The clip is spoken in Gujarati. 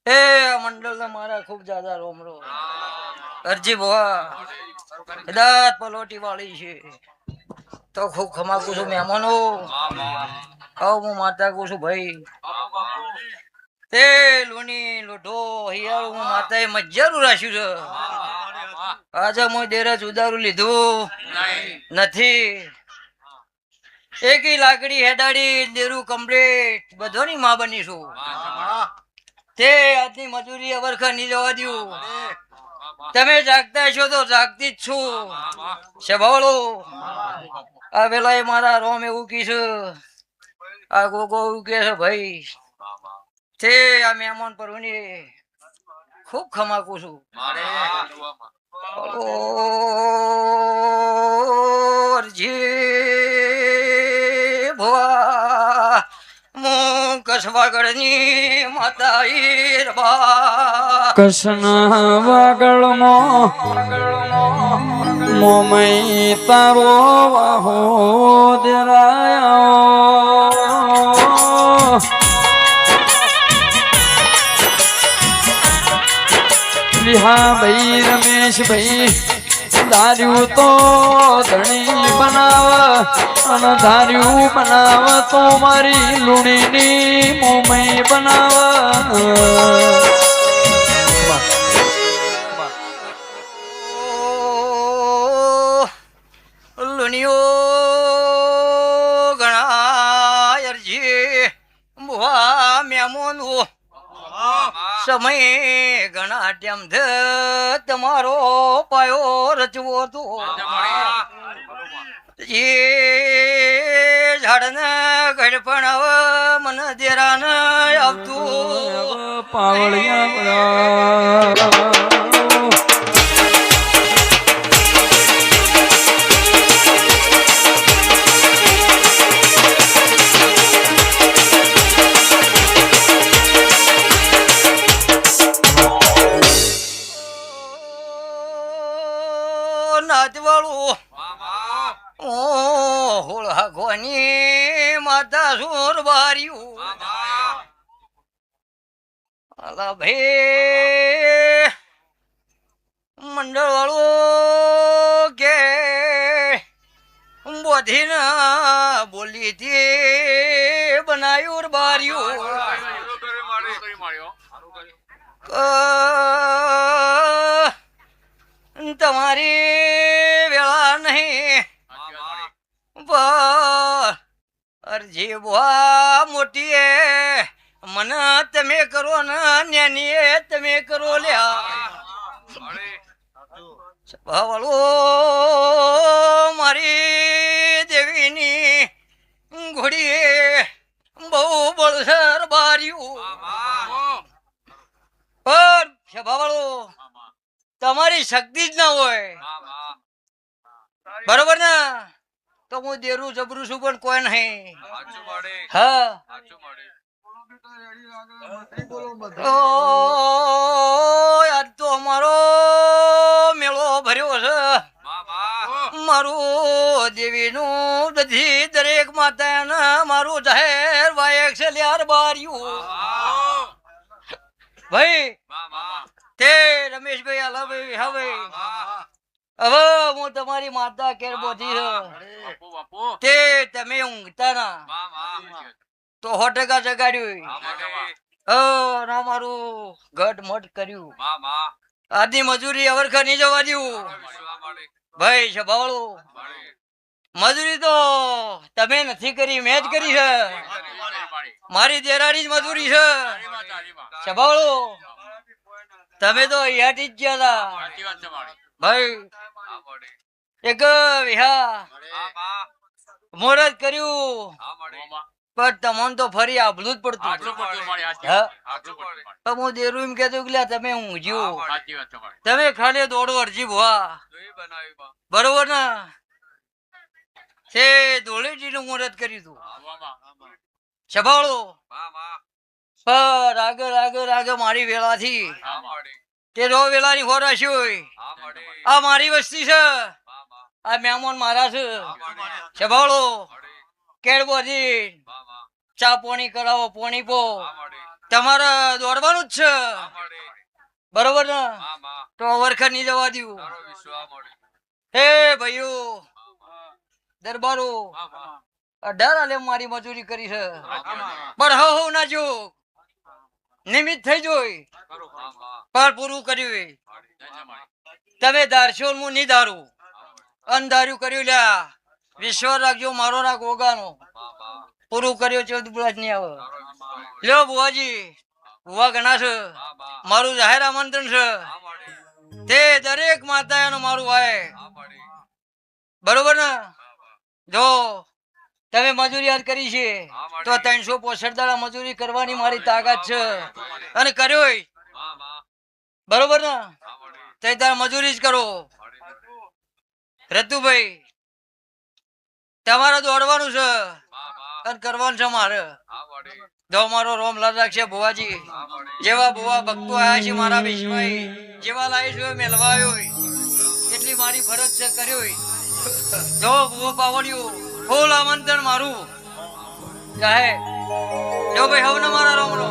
એ મંડળ મારા ખૂબ જ્યાદા રોમ રો અરજી ભવા કદાચ પલોટી વાળી છે તો ખૂબ ખમાકુ છું મહેમાનો હું માતા કહું છું ભાઈ તે લોની લોઢો હિયાળ હું માતાએ મજ્જારું રાખ્યું છે આજે હું દેરા ઉદારું લીધું નથી એકી લાકડી હેડાડી દેરું કમ્પ્લીટ બધોની માં બનીશું તે આજની મજૂરી અવરખા નહીં જવા દઉં તમે જાગતા છો તો જાગતી જ છું શભાવળો આ પેલા એ મારા રોમ એવું કીધું આ ગોગો એવું કે છે ભાઈ તે આ મહેમાન પરવની ખૂબ ખમાકું છું ભવા હું કસવાગળની માતા ઈરબા કૃષ્ણ વાગળમાં મોમઈ તારો વાહો દેરાયો વિહા ભાઈ રમેશ ભાઈ ધાર્યું તો ધણી બનાવ અને ધાર્યું બનાવ તો મારી લુણીની મોમઈ બનાવ લુનિયો ઘણા અરજી ભવા મેમોનો સમય ઘણા ટેમ તમારો પાયો રચવો તો એ ઝાડને ગડપણ હવે મને દેરાને આવતું પાવળિયા નાચવાળું હોળા ગોની માતા સુર બાર્યું અલા ભાઈ મંડળ વાળું કે બોધીને બોલી તે બનાયું બાર્યું તમારી વેળા નહીં અરજી બુઆ મોટી એ મને તમે કરો ને નેની એ તમે કરો લ્યા વાળો મારી દેવીની ઘોડી બહુ બળસર બાર્યું પણ સભાવાળો તમારી શક્તિ જ ના હોય બરોબર ને તો હું દેરું જબરું છું પણ કોઈ નહીં હા આજ તો અમારો મેળો ભર્યો છે મારું દેવીનું બધી દરેક માતા મારું જાહેર વાયક છે લ્યાર બાર્યું ભાઈ તે રમેશભાઈ આલાભાઈ હવે હવે હું તમારી માતા કેર બોધી તે તમે ઊંઘતા ના તો 100% જગાડ્યું ના મારું ઘટ મટ કર્યું આજની મજૂરી અવરખા નહીં જવા દઉં ભાઈ સભાવાળો મજૂરી તો તમે નથી કરી મેં જ કરી છે મારી દેરાની જ મજૂરી છે સભાવાળો તમે તો યાદી જ ગયા ભાઈ એક વિહા મુહૂર્ત કર્યું પણ તમને તો ફરી આભલું જ પડતું હું દેરું એમ કેતો કે તમે ઊંઘ્યું તમે ખાલી દોડો અરજી ભવા બરોબર ને તે ધોળેટીનું મુહૂર્ત કર્યું હતું સભાળો પર આગળ આગળ આગળ મારી વેળાથી તે રો વેળાની હોરાશ્યો આ મારી વસ્તી છે આ મહેમાન મારા છે સભાળો કેળબોધી ચા પોણી કરાવો પોણી પો તમારે દોડવાનું જ છે બરોબર ને તો વરખા નહીં જવા દઉં હે ભાઈઓ દરબારો 18 આલે મારી મજૂરી કરી છે પણ હો ના જો નિમિત થઈ જોઈ પણ પૂરું કર્યું તમે ધારશો હું નહીં ધારું અંધાર્યું કર્યું લ્યા વિશ્વાસ રાખજો મારો ના ગોગાનો પૂરું કર્યો 14 વર્ષ નહીં આવે લ્યો બુવાજી બુવા ઘણા છે મારું જાહેર આમંત્રણ છે તે દરેક માતા એનું મારું હોય બરોબર ને જો તમે મજૂરી યાદ કરી છે તો 365 દાડા મજૂરી કરવાની મારી તાકાત છે અને કર્યો બરોબર ને તે તાર મજૂરી જ કરો રતુભાઈ તમારે દોડવાનું છે અને કરવાનું છે મારે જો મારો રોમલાલ રાખશે ભુવાજી જેવા ભુવા ભક્તો આયા છે મારા વિશ્વાઈ જેવા લાવી છે મેલવા આવ્યો એટલી મારી ફરજ છે કર્યો જો ભુવો પાવડ્યું ફૂલ આમંત્રણ મારું જાહે જો ભાઈ હવે મારા રોમનો